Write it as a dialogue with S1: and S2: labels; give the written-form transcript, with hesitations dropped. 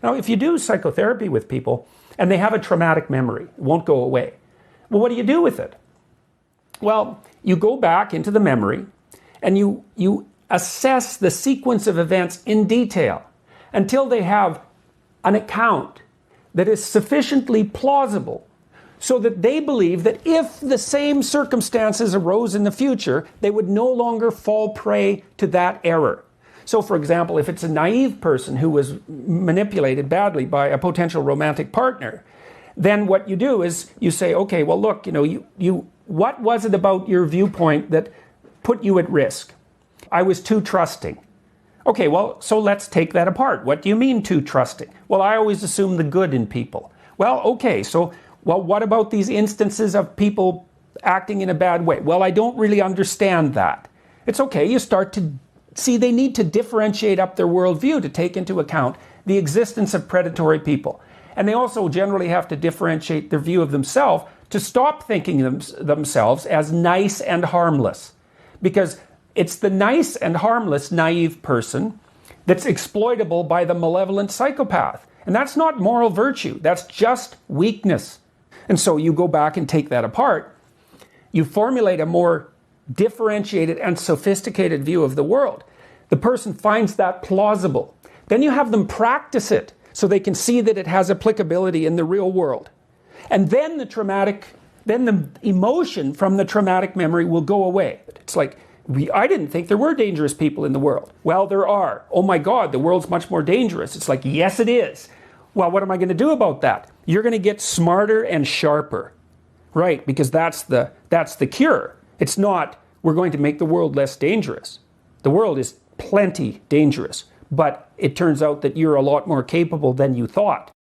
S1: Now, if you do psychotherapy with people and they have a traumatic memory, it won't go away. Well, what do you do with it? Well, you go back into the memory and you assess the sequence of events in detail until they have an account that is sufficiently plausible so that they believe that if the same circumstances arose in the future, they would no longer fall prey to that error. So, for example, if it's a naive person who was manipulated badly by a potential romantic partner, then what you do is you say, okay, well, look, what was it about your viewpoint that put you at risk? I was too trusting. Okay, well, so let's take that apart. What do you mean too trusting? Well, I always assume the good in people. Well, okay, so, what about these instances of people acting in a bad way? Well, I don't really understand that. It's okay, you start to see they need to differentiate up their worldview to take into account the existence of predatory people. And they also generally have to differentiate their view of themselves to stop thinking themselves as nice and harmless. Because it's the nice and harmless naive person that's exploitable by the malevolent psychopath. And that's not moral virtue, that's just weakness. And so you go back and take that apart. You formulate a more differentiated and sophisticated view of the world. The person finds that plausible. Then you have them practice it so they can see that it has applicability in the real world. And then the emotion from the traumatic memory will go away. It's like, I didn't think there were dangerous people in the world. Well, there are. Oh my God, the world's much more dangerous. It's like, yes, it is. Well, what am I going to do about that? You're going to get smarter and sharper, right? Because that's the cure. It's not, we're going to make the world less dangerous. The world is plenty dangerous, but it turns out that you're a lot more capable than you thought.